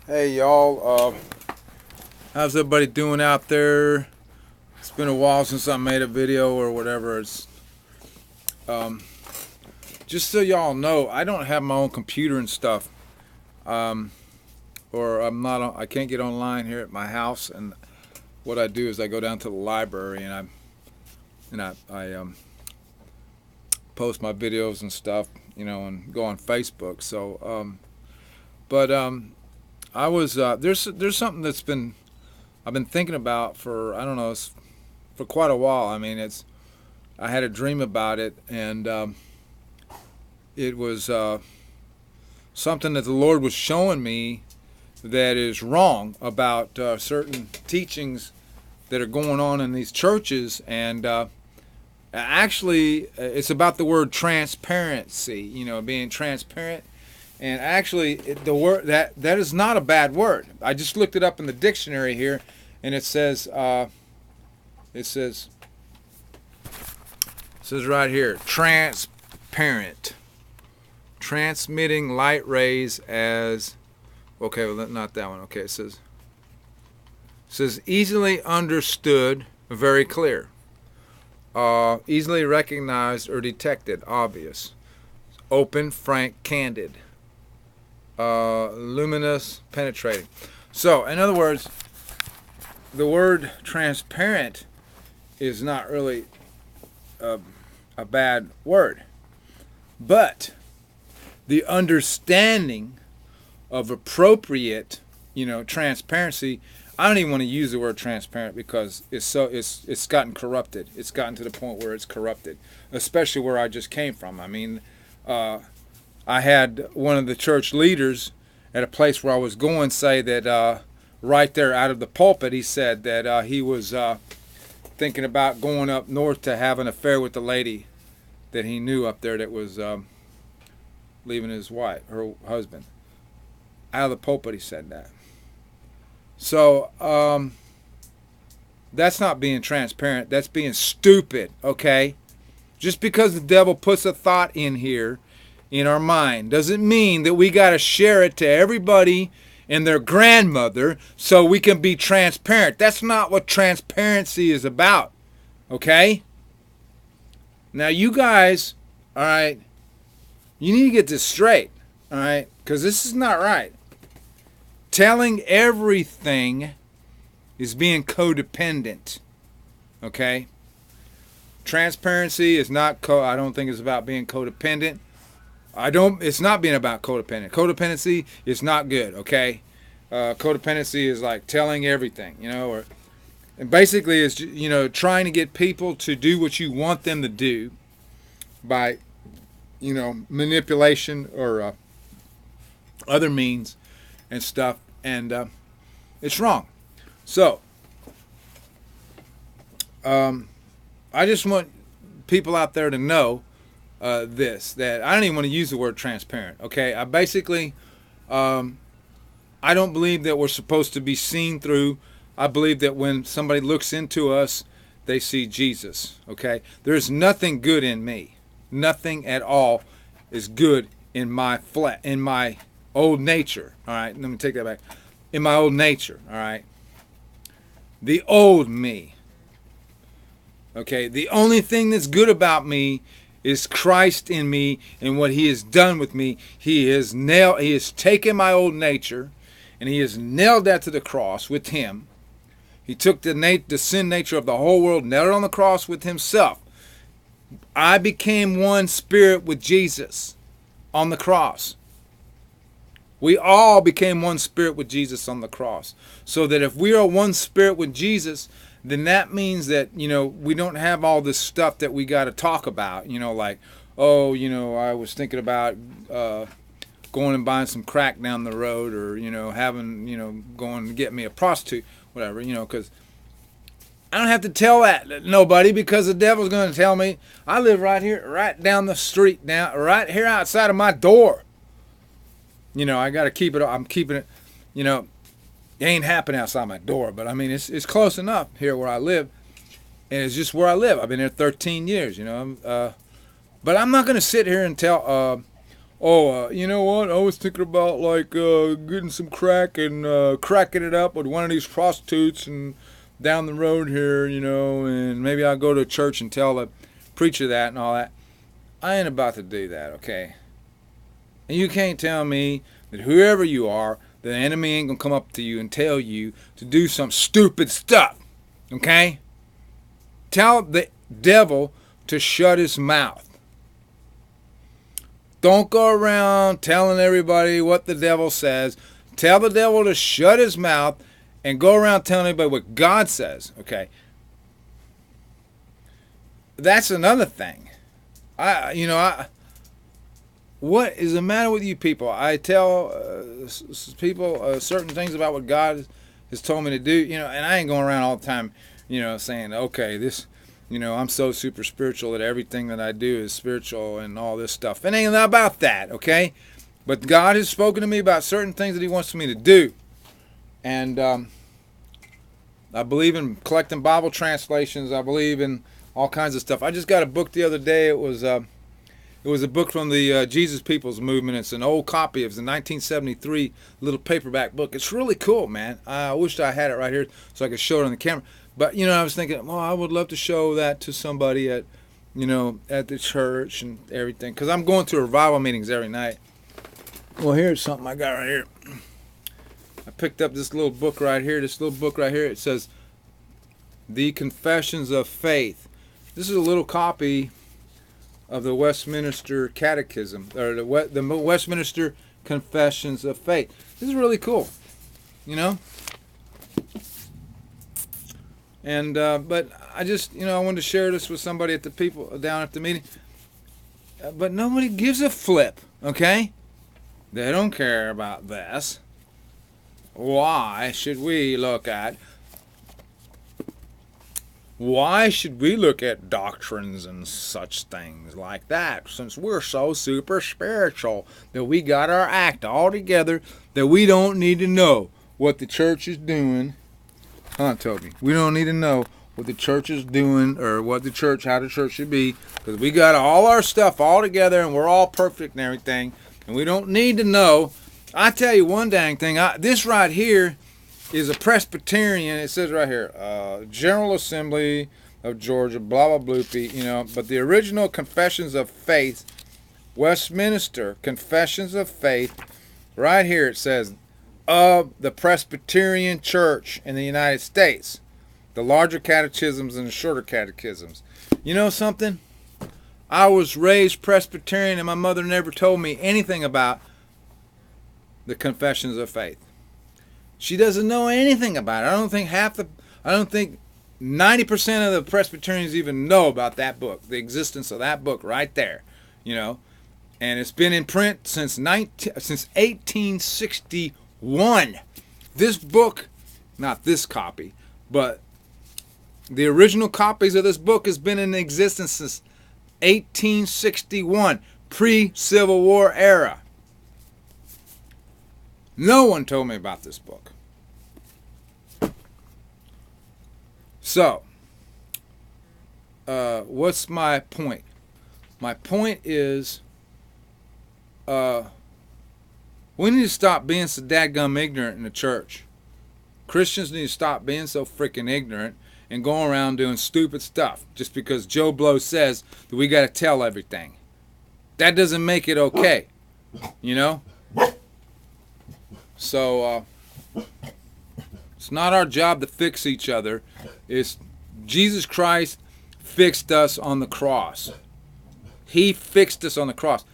Hey y'all, how's everybody doing out there? It's been a while since I made a video or whatever. It's um, just so y'all know, I don't have my own computer and stuff, or I'm not. I can't get online here at my house. And what I do is I go down to the library and I post my videos and stuff, and go on Facebook. But I was there's something that's been I've been thinking about for I don't know for quite a while. I mean, it's I had a dream about it, and it was something that the Lord was showing me that is wrong about certain teachings that are going on in these churches, and actually, it's about the word transparency. Being transparent. And actually, the word that is not a bad word. I just looked it up in the dictionary here, and it says right here, transparent, transmitting light rays as. Okay, well, not that one. Okay, it says easily understood, very clear, easily recognized or detected, obvious, open, frank, candid. Luminous, penetrating. So, in other words, the word transparent is not really a bad word, but the understanding of appropriate, transparency. I don't even want to use the word transparent because it's gotten corrupted. It's gotten to the point where it's corrupted, especially where I just came from. I mean, I had one of the church leaders at a place where I was going say that right there out of the pulpit, he said that he was thinking about going up north to have an affair with the lady that he knew up there that was leaving her husband. Out of the pulpit, he said that. So that's not being transparent. That's being stupid, okay? Just because the devil puts a thought in here in our mind doesn't mean that we got to share it to everybody and their grandmother so we can be transparent. That's not what transparency is about, okay? Now you guys, all right, you need to get this straight, all right, because this is not right. Telling everything is being codependent, okay? Transparency is not I don't think it's about being codependent. It's not being about codependent. Codependency is not good, okay? Codependency is like telling everything, and basically it's, trying to get people to do what you want them to do by, manipulation or other means and stuff, and it's wrong. So, I just want people out there to know that I don't even want to use the word transparent. Okay, I basically I don't believe that we're supposed to be seen through. I believe that when somebody looks into us, they see Jesus. Okay, there's nothing good in me. Nothing at all is good in my old nature. All right, let me take that back. In my old nature. All right, the old me. Okay, the only thing that's good about me is Christ in me and what he has done with me. He has taken my old nature and he has nailed that to the cross with him. He took the sin nature of the whole world, nailed it on the cross with himself. I became one spirit with Jesus on the cross. We all became one spirit with Jesus on the cross. So that if we are one spirit with Jesus, then that means that, we don't have all this stuff that we got to talk about, like, oh, I was thinking about going and buying some crack down the road, or, going to get me a prostitute, whatever, because I don't have to tell that to nobody, because the devil's going to tell me. I live right here, right down the street, right here outside of my door. I got to keep it, I'm keeping it, it ain't happening outside my door, but I mean, it's close enough here where I live, and it's just where I live. I've been here 13 years, but I'm not going to sit here and tell oh, you know what? I was thinking about like getting some crack and cracking it up with one of these prostitutes and down the road here, and maybe I'll go to a church and tell the preacher that and all that. I ain't about to do that, okay? And you can't tell me that whoever you are, the enemy ain't gonna come up to you and tell you to do some stupid stuff, okay? Tell the devil to shut his mouth. Don't go around telling everybody what the devil says. Tell the devil to shut his mouth and go around telling everybody what God says, okay? That's another thing. What is the matter with you people? I tell people certain things about what God has told me to do, and I ain't going around all the time, saying, okay, this, I'm so super spiritual that everything that I do is spiritual and all this stuff. It ain't about that, okay? But God has spoken to me about certain things that he wants me to do. And I believe in collecting Bible translations. I believe in all kinds of stuff. I just got a book the other day. It was a book from the Jesus People's Movement. It's an old copy. It was a 1973 little paperback book. It's really cool, man. I wished I had it right here so I could show it on the camera. But, I was thinking, well, I would love to show that to somebody at the church and everything. Because I'm going to revival meetings every night. Well, here's something I got right here. I picked up this little book right here. It says, The Confessions of Faith. This is a little copy of the Westminster Catechism, or the Westminster Confessions of Faith. This is really cool, And but I just, I wanted to share this with somebody at the people down at the meeting. But nobody gives a flip, okay? They don't care about this. Why should we look at doctrines and such things like that, since we're so super spiritual that we got our act all together, that we don't need to know what the church is doing? Huh, Toby? We don't need to know what the church is doing or how the church should be, because we got all our stuff all together and we're all perfect and everything, and we don't need to know. I tell you one dang thing, this right here is a Presbyterian. It says right here, General Assembly of Georgia, blah, blah, bloopy, but the original Confessions of Faith, Westminster Confessions of Faith, right here it says, of the Presbyterian Church in the United States, the larger catechisms and the shorter catechisms. You know something? I was raised Presbyterian and my mother never told me anything about the Confessions of Faith. She doesn't know anything about it. I don't think 90% of the Presbyterians even know about that book, the existence of that book right there, And it's been in print since 1861. This book, not this copy, but the original copies of this book has been in existence since 1861, pre-Civil War era. No one told me about this book. So, what's my point? My point is, we need to stop being so dadgum ignorant in the church. Christians need to stop being so freaking ignorant and going around doing stupid stuff just because Joe Blow says that we got to tell everything. That doesn't make it okay, So, it's not our job to fix each other. It's Jesus Christ fixed us on the cross. He fixed us on the cross.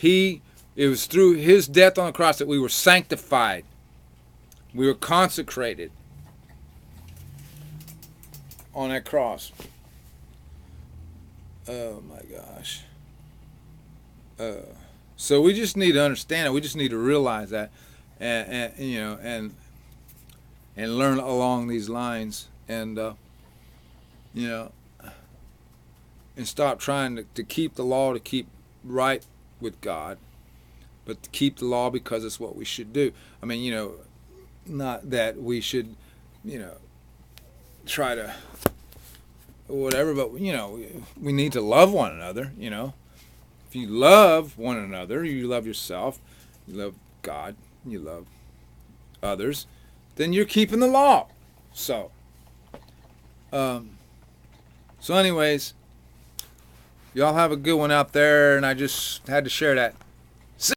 It was through his death on the cross that we were sanctified. We were consecrated on that cross. Oh my gosh. So we just need to understand it. We just need to realize that, and learn along these lines, and and stop trying to keep the law to keep right with God, but to keep the law because it's what we should do. I mean, not that we should, try to whatever, but we need to love one another, If you love one another, you love yourself, you love God, you love others, then you're keeping the law. So, anyways, y'all have a good one out there, and I just had to share that.